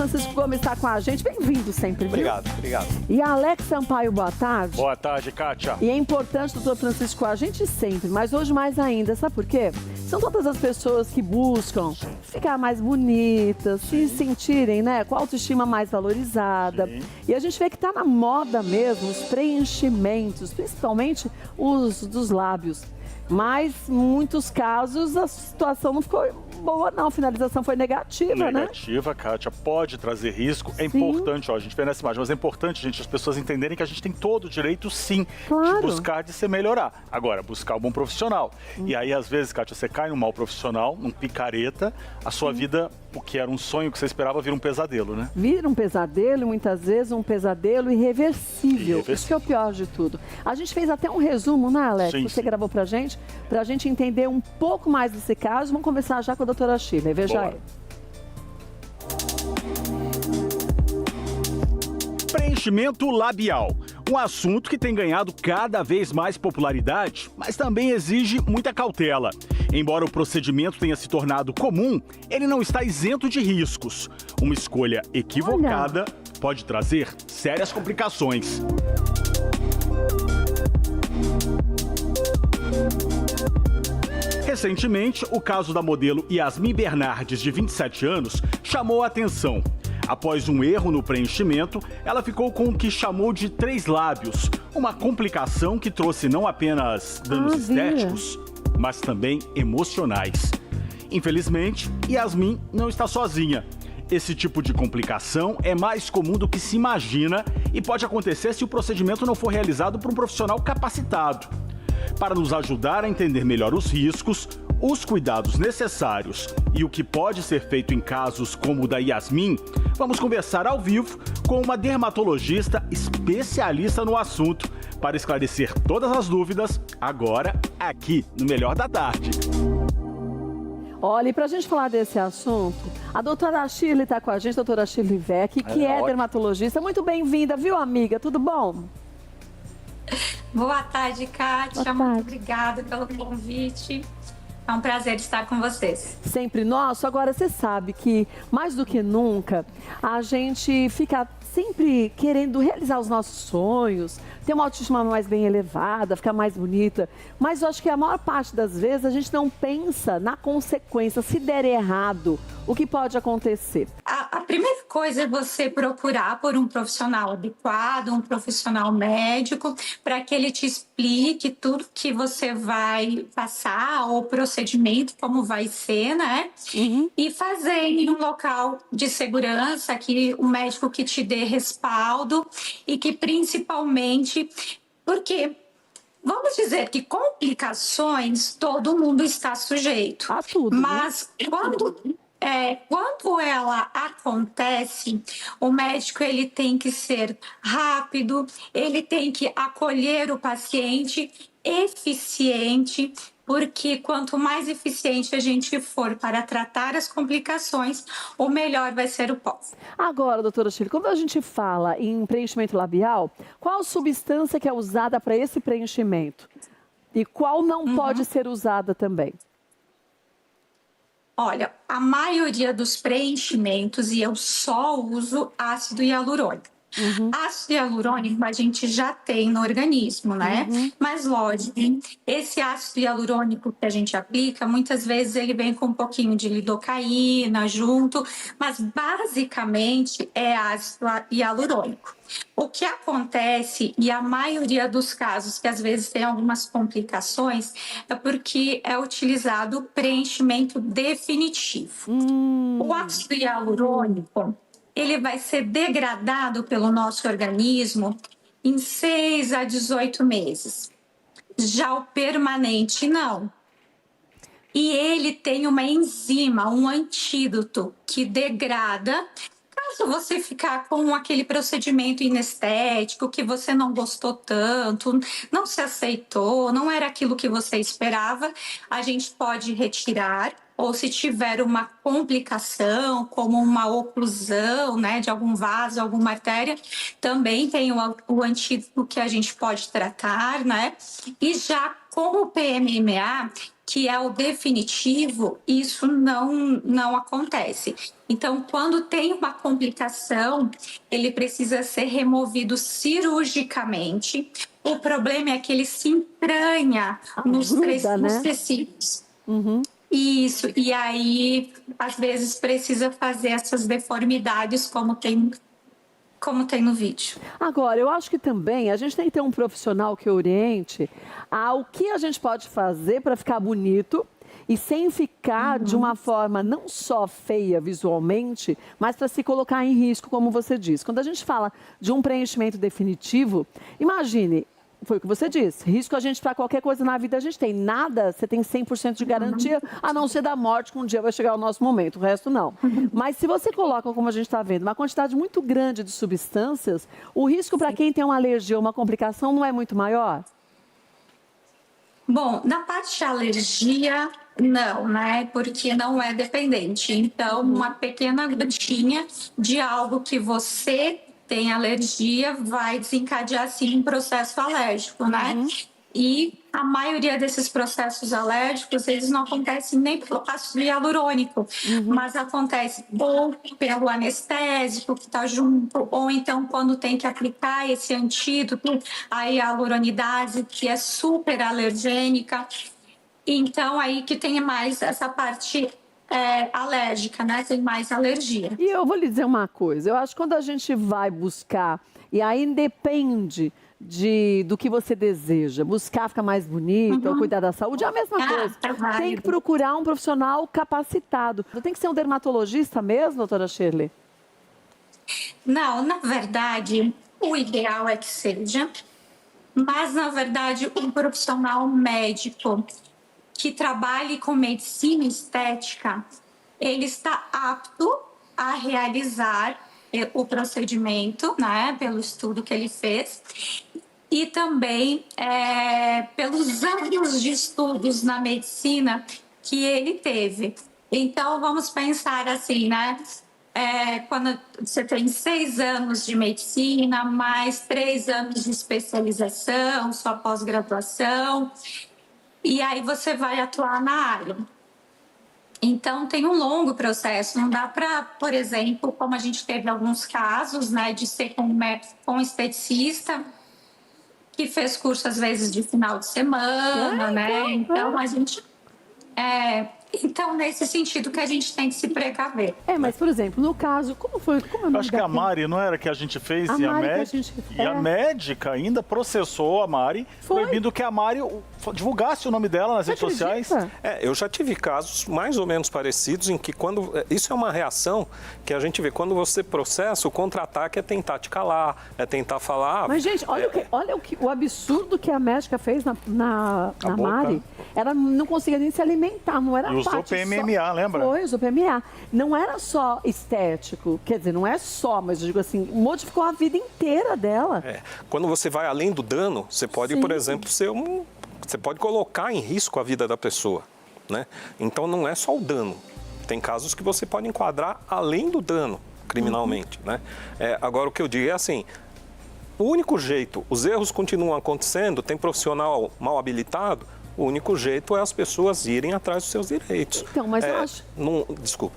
Francisco Gomes está com a gente. Bem-vindo sempre, viu? Obrigado, obrigado. E a Alex Sampaio, boa tarde. Boa tarde, Kátia. E é importante, doutor Francisco, com a gente sempre, mas hoje mais ainda. Sabe por quê? São todas as pessoas que buscam ficar mais bonitas, se sentirem, né, com a autoestima mais valorizada. Sim. E a gente vê que está na moda mesmo os preenchimentos, principalmente os dos lábios. Mas, em muitos casos, a situação não ficou boa, não. A finalização foi negativa, né? Negativa, Kátia. Pode trazer risco. É importante, ó, a gente vê nessa imagem, mas é importante, gente, as pessoas entenderem que a gente tem todo o direito, sim, de buscar, de se melhorar. Agora, buscar um bom profissional. E aí, às vezes, Kátia, você cai num mau profissional, num picareta, a sua vida, o que era um sonho que você esperava, vira um pesadelo, né? Vira um pesadelo, muitas vezes um pesadelo irreversível. Isso que é o pior de tudo. A gente fez até um resumo, né, Alex? Sim, você gravou pra gente entender um pouco mais desse caso. Vamos conversar já com a doutora Shirley. Veja aí. Preenchimento labial. Um assunto que tem ganhado cada vez mais popularidade, mas também exige muita cautela. Embora o procedimento tenha se tornado comum, ele não está isento de riscos. Uma escolha equivocada pode trazer sérias complicações. Recentemente, o caso da modelo Yasmin Bernardes, de 27 anos, chamou a atenção. Após um erro no preenchimento, ela ficou com o que chamou de 3 lábios, uma complicação que trouxe não apenas danos estéticos, mas também emocionais. Infelizmente, Yasmin não está sozinha. Esse tipo de complicação é mais comum do que se imagina e pode acontecer se o procedimento não for realizado por um profissional capacitado. Para nos ajudar a entender melhor os riscos, os cuidados necessários e o que pode ser feito em casos como o da Yasmin, vamos conversar ao vivo com uma dermatologista especialista no assunto para esclarecer todas as dúvidas agora aqui no Melhor da Tarde. Olha, e para a gente falar desse assunto, a doutora Shirley está com a gente, doutora Shirley Vec, que é dermatologista. Muito bem-vinda, viu, amiga? Tudo bom? Boa tarde, Kátia. Muito obrigada pelo convite. É um prazer estar com vocês. Sempre nosso. Agora, você sabe que, mais do que nunca, a gente fica sempre querendo realizar os nossos sonhos, ter uma autoestima mais bem elevada, ficar mais bonita. Mas eu acho que a maior parte das vezes a gente não pensa na consequência, se der errado, o que pode acontecer. A primeira coisa é você procurar por um profissional adequado, um profissional médico, para que ele te explique tudo que você vai passar, o procedimento, como vai ser, né? E fazer em um local de segurança, que um médico que te dê respaldo e que principalmente, porque vamos dizer que complicações todo mundo está sujeito. A tudo, mas quando ela acontece, o médico ele tem que ser rápido, ele tem que acolher o paciente, eficiente, porque quanto mais eficiente a gente for para tratar as complicações, o melhor vai ser o pós. Agora, doutora Shirley, quando a gente fala em preenchimento labial, qual substância que é usada para esse preenchimento? E qual não pode ser usada também? Olha, a maioria dos preenchimentos, e eu só uso ácido hialurônico. Ácido hialurônico a gente já tem no organismo, né? Mas lógico, esse ácido hialurônico que a gente aplica, muitas vezes ele vem com um pouquinho de lidocaína junto, mas basicamente é ácido hialurônico. O que acontece, e a maioria dos casos que às vezes tem algumas complicações, é porque é utilizado o preenchimento definitivo. O ácido hialurônico, ele vai ser degradado pelo nosso organismo em 6 a 18 meses. Já o permanente, não. E ele tem uma enzima, um antídoto que degrada. Caso você ficar com aquele procedimento inestético que você não gostou tanto, não se aceitou, não era aquilo que você esperava, a gente pode retirar ou se tiver uma complicação, como uma oclusão, né, de algum vaso, alguma artéria, também tem o antídoto que a gente pode tratar, né? E já com o PMMA, que é o definitivo, isso não acontece. Então, quando tem uma complicação, ele precisa ser removido cirurgicamente. O problema é que ele se entranha nos tecidos. Isso, e aí, às vezes, precisa fazer essas deformidades, como tem no vídeo. Agora, eu acho que também a gente tem que ter um profissional que oriente ao que a gente pode fazer para ficar bonito e sem ficar de uma forma não só feia visualmente, mas para se colocar em risco, como você disse. Quando a gente fala de um preenchimento definitivo, imagine, foi o que você disse, risco a gente para qualquer coisa na vida a gente tem. Nada, você tem 100% de garantia, a não ser da morte, que um dia vai chegar o nosso momento, o resto não. Mas se você coloca, como a gente está vendo, uma quantidade muito grande de substâncias, o risco para quem tem uma alergia ou uma complicação não é muito maior? Bom, na parte de alergia, não, né? Porque não é dependente. Então, uma pequena gotinha de algo que você tem alergia vai desencadear, sim, um processo alérgico, né? E a maioria desses processos alérgicos, eles não acontecem nem pelo ácido hialurônico, mas acontece ou pelo anestésico que está junto, ou então quando tem que aplicar esse antídoto, a hialuronidase, que é super alergênica. Então, aí que tem mais essa parte alérgica, né? Tem mais alergia. E eu vou lhe dizer uma coisa, eu acho que quando a gente vai buscar, e aí depende do que você deseja, buscar ficar mais bonito, ou cuidar da saúde, é a mesma coisa. Tem que procurar um profissional capacitado. Tem que ser um dermatologista mesmo, doutora Shirley? Não, na verdade, o ideal é que seja, mas na verdade um profissional médico que trabalhe com medicina estética, ele está apto a realizar o procedimento, né, pelo estudo que ele fez, e também pelos anos de estudos na medicina que ele teve. Então, vamos pensar assim, né? Quando você tem 6 anos de medicina, mais 3 anos de especialização, sua pós-graduação, e aí você vai atuar na área. Então, tem um longo processo. Não dá para, por exemplo, como a gente teve alguns casos, né, de ser com esteticista, que fez curso, às vezes, de final de semana, né? Então, a gente... Então, nesse sentido que a gente tem que se precaver. Mas, por exemplo, no caso, como foi? Eu acho que a Mari, não era que a gente fez? E a médica ainda processou a Mari, proibindo que a Mari divulgasse o nome dela nas redes sociais. Eu já tive casos mais ou menos parecidos em que quando... Isso é uma reação que a gente vê. Quando você processa, o contra-ataque é tentar te calar, é tentar falar... Mas, gente, olha o absurdo que a médica fez na Mari. Ela não conseguia nem se alimentar, não era usou PMMA, lembra? Usou PMMA. Não era só estético, quer dizer, não é só, mas eu digo assim, modificou a vida inteira dela. Quando você vai além do dano, você pode, por exemplo, você pode colocar em risco a vida da pessoa, né? Então não é só o dano. Tem casos que você pode enquadrar além do dano criminalmente, né? Agora, o que eu digo é assim, o único jeito, os erros continuam acontecendo, tem profissional mal habilitado, o único jeito é as pessoas irem atrás dos seus direitos. Então, mas eu acho... Desculpa.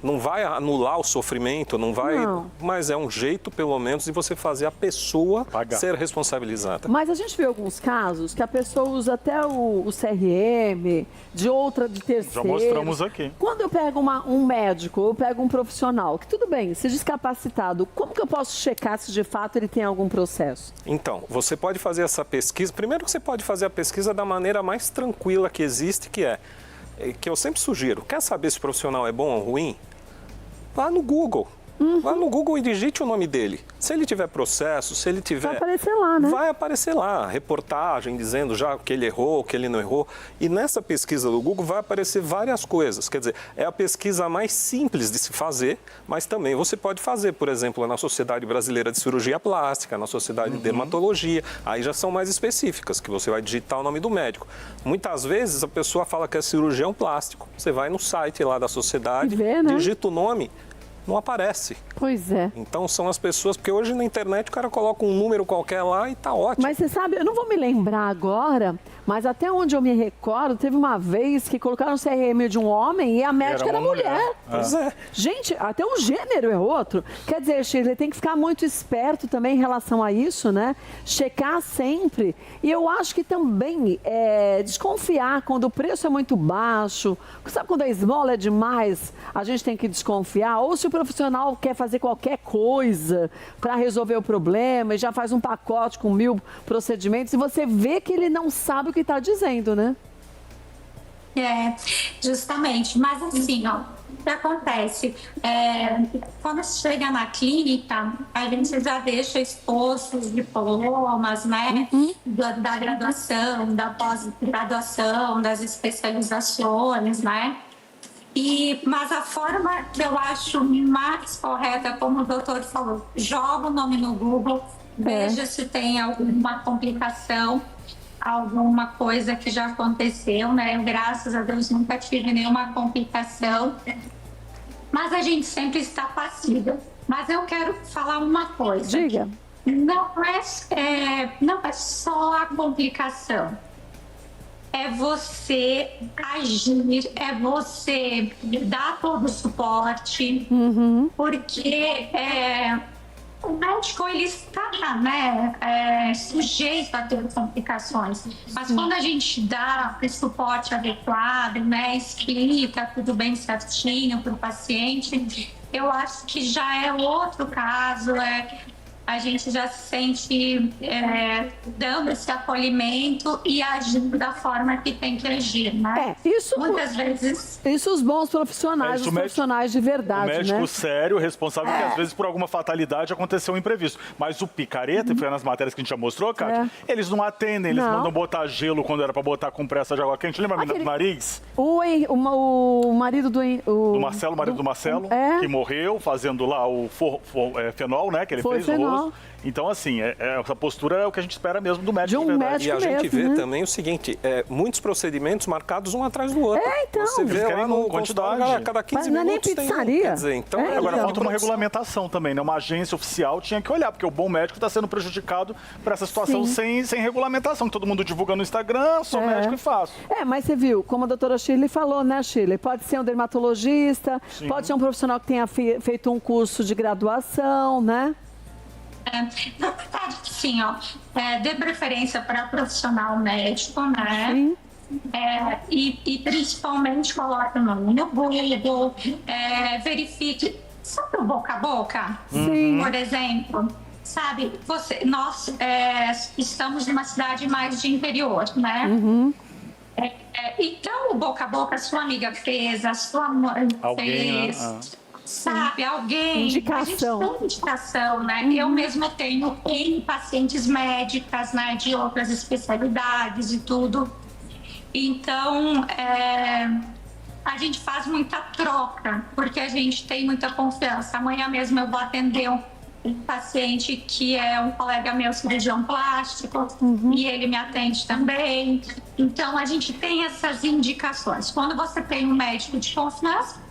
Não vai anular o sofrimento, não vai... Mas é um jeito, pelo menos, de você fazer a pessoa ser responsabilizada. Mas a gente vê alguns casos que a pessoa usa até o CRM, de terceiro. Já mostramos aqui. Quando eu pego um médico, eu pego um profissional, que tudo bem, se descapacitado, como que eu posso checar se de fato ele tem algum processo? Então, você pode fazer essa pesquisa... Primeiro, você pode fazer a pesquisa da maneira mais tranquila que existe, que eu sempre sugiro. Quer saber se o profissional é bom ou ruim? Lá no Google. Vá no Google e digite o nome dele. Se ele tiver processo, se ele tiver... Vai aparecer lá, né? Vai aparecer lá, reportagem dizendo já o que ele errou, o que ele não errou. E nessa pesquisa do Google vai aparecer várias coisas. Quer dizer, é a pesquisa mais simples de se fazer, mas também você pode fazer, por exemplo, na Sociedade Brasileira de Cirurgia Plástica, na Sociedade de Dermatologia. Aí já são mais específicas, que você vai digitar o nome do médico. Muitas vezes a pessoa fala que é cirurgião plástico. Você vai no site lá da sociedade, digita o nome, não aparece. Pois é. Então são as pessoas, porque hoje na internet o cara coloca um número qualquer lá e tá ótimo. Mas você sabe, eu não vou me lembrar agora, mas até onde eu me recordo, teve uma vez que colocaram o CRM de um homem e a médica era mulher. Pois é. Gente, até o gênero é outro. Quer dizer, Shirley, tem que ficar muito esperto também em relação a isso, né? Checar sempre. E eu acho que também desconfiar quando o preço é muito baixo. Sabe quando a esmola é demais, a gente tem que desconfiar? Ou se o profissional quer fazer qualquer coisa para resolver o problema e já faz um pacote com 1000 procedimentos e você vê que ele não sabe o que está dizendo, né? Justamente. Mas assim, ó, o que acontece? Quando chega na clínica, a gente já deixa exposto os diplomas, né? Da graduação, da pós-graduação, das especializações, né? Mas a forma que eu acho mais correta, como o doutor falou, joga o nome no Google, veja se tem alguma complicação, alguma coisa que já aconteceu, né? Graças a Deus nunca tive nenhuma complicação, mas a gente sempre está passível. Mas eu quero falar uma coisa. Diga. Não é só a complicação. É você agir, é você dar todo o suporte, porque o médico ele está, né, sujeito a ter complicações. Mas quando a gente dá o suporte adequado, né, explica tudo bem certinho para o paciente, eu acho que já é outro caso, a gente já se sente dando esse acolhimento e agindo da forma que tem que agir, né? Muitas vezes... Isso os bons profissionais, os profissionais de verdade, né? O médico né? sério, responsável, que às vezes por alguma fatalidade aconteceu um imprevisto. Mas o picareta, foi nas matérias que a gente já mostrou, Kátia, eles não atendem, eles mandam botar gelo quando era para botar compressa de água quente. Lembra a menina do nariz? O marido do Marcelo, o marido do Marcelo, que morreu fazendo lá o fenol, né? Que ele fez o rosto. Então, assim, essa postura é o que a gente espera mesmo do médico. De um médico e a gente mesmo, vê também o seguinte, muitos procedimentos marcados um atrás do outro. Então. Você vê lá no quantidade, cada 15 minutos não é nem pizzaria. Quer dizer, então, agora falta uma regulamentação também, né? Uma agência oficial tinha que olhar, porque o bom médico está sendo prejudicado por essa situação sem regulamentação, que todo mundo divulga no Instagram, sou médico e faço. Mas você viu, como a doutora Shirley falou, né, Shirley? Pode ser um dermatologista, pode ser um profissional que tenha feito um curso de graduação, né? Na verdade, sim, ó, dê preferência para profissional médico, né? Sim. E principalmente coloque o nome no Google, verifique, sabe o boca a boca? Sim. Por exemplo, sabe, nós estamos numa cidade mais de interior, né? Então, o boca a boca, a sua amiga fez, a sua mãe fez... Sabe, alguém... Indicação. A gente tem indicação, né? Eu mesma tenho pacientes médicas, né? De outras especialidades e tudo. Então, a gente faz muita troca, porque a gente tem muita confiança. Amanhã mesmo eu vou atender um paciente que é um colega meu, cirurgião plástico, e ele me atende também. Então, a gente tem essas indicações. Quando você tem um médico de confiança,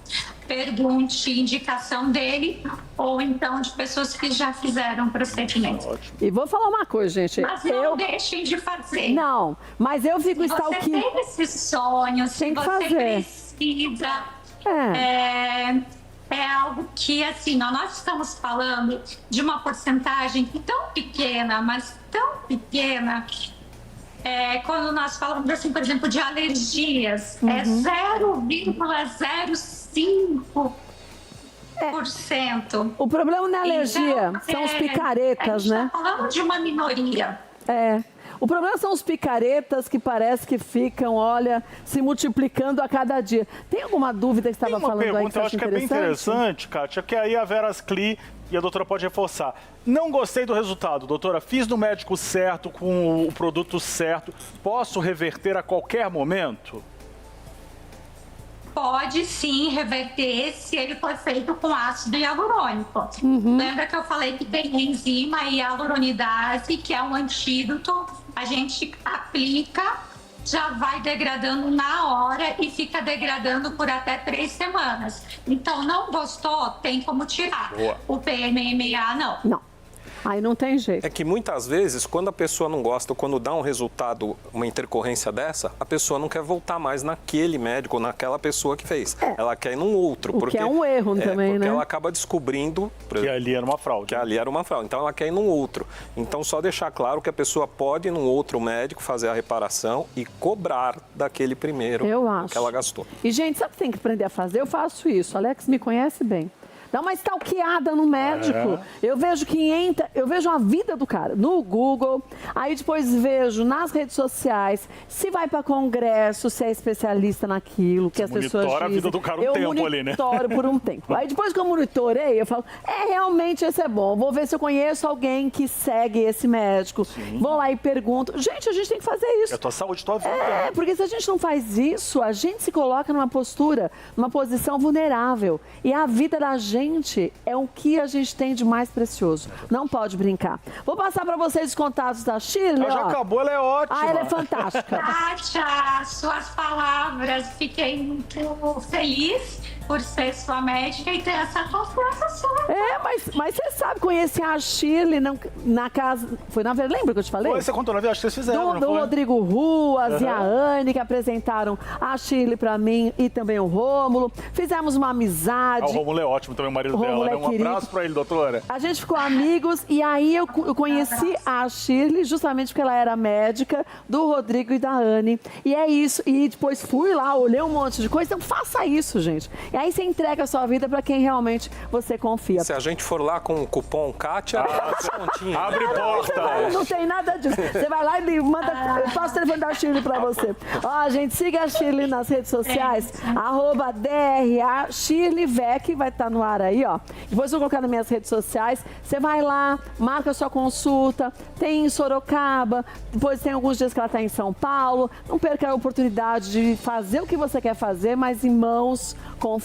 pergunte indicação dele ou então de pessoas que já fizeram procedimento. E vou falar uma coisa, gente. Mas não deixem de fazer. Não, mas eu fico stalkeando. Se você tem esse sonho, se você precisa... É algo que, assim, nós estamos falando de uma porcentagem tão pequena, mas tão pequena... quando nós falamos, assim, por exemplo, de alergias, 0,05%. O problema não é alergia, são os picaretas, né? Está falando de uma minoria. O problema são os picaretas que parece que ficam, olha, se multiplicando a cada dia. Tem alguma dúvida que você estava falando aí? Tem uma pergunta, eu acho que é bem interessante, Kátia, que aí a Vera Ascli e a doutora pode reforçar. Não gostei do resultado, doutora. Fiz no médico certo, com o produto certo. Posso reverter a qualquer momento? Pode sim reverter se ele for feito com ácido hialurônico. Lembra que eu falei que tem enzima hialuronidase, que é um antídoto, a gente aplica, já vai degradando na hora e fica degradando por até 3 semanas. Então, não gostou, tem como tirar. Boa. O PMMA, não. Não. Aí não tem jeito. É que muitas vezes, quando a pessoa não gosta, ou quando dá um resultado, uma intercorrência dessa, a pessoa não quer voltar mais naquele médico, ou naquela pessoa que fez. Ela quer ir num outro. O que é um erro também, porque né? ela acaba descobrindo Que ali era uma fraude. que ali era uma fraude. Então ela quer ir num outro. Então só deixar claro que a pessoa pode ir num outro médico fazer a reparação e cobrar daquele primeiro Eu acho. que ela gastou. E, gente, sabe o que tem que aprender a fazer? Eu faço isso. Alex me conhece bem. Dá uma stalkeada no médico. Eu vejo eu vejo a vida do cara no Google, aí depois vejo nas redes sociais, se vai para congresso, se é especialista naquilo, que as pessoas dizem. Monitora a vida do cara um tempo ali, né? Eu monitoro por um tempo. Aí depois que eu monitorei, eu falo, realmente esse é bom. Vou ver se eu conheço alguém que segue esse médico. Vou lá e pergunto. Gente, a gente tem que fazer isso. É a tua saúde, tua vida. Porque se a gente não faz isso, a gente se coloca numa postura, numa posição vulnerável. E a vida da gente é o que a gente tem de mais precioso. Não pode brincar. Vou passar para vocês os contatos da Shirley. Ela já acabou, ela é ótima. Ela é fantástica. Kátia, suas palavras, fiquei muito feliz por ser sua médica e ter essa confiança sua. Mas você sabe, conhecer a Shirley na casa... Foi na verdade, lembra que eu te falei? Foi, você contou na vida, acho que vocês fizeram, do não foi? Rodrigo Ruas e a Anne, que apresentaram a Shirley para mim e também o Rômulo. Fizemos uma amizade. O Rômulo é ótimo também, o marido Rômulo dela, é né? Um querido. abraço pra ele, doutora. A gente ficou amigos e aí eu conheci a Shirley justamente porque ela era médica do Rodrigo e da Anne. E é isso. E depois fui lá, olhei um monte de coisa. Então faça isso, gente. E aí você entrega a sua vida para quem realmente você confia. Se a gente for lá com o cupom Kátia, descontinho. Abre porta. Não tem nada disso. Você vai lá e manda. Eu passo o telefone da Shirley pra você. Ó, gente, siga a Shirley nas redes sociais. @DRA Shirley Vec, vai estar no ar aí, ó. Depois eu vou colocar nas minhas redes sociais. Você vai lá, marca a sua consulta. Tem em Sorocaba, depois tem alguns dias que ela está em São Paulo. Não perca a oportunidade de fazer o que você quer fazer, mas em mãos confiáveis.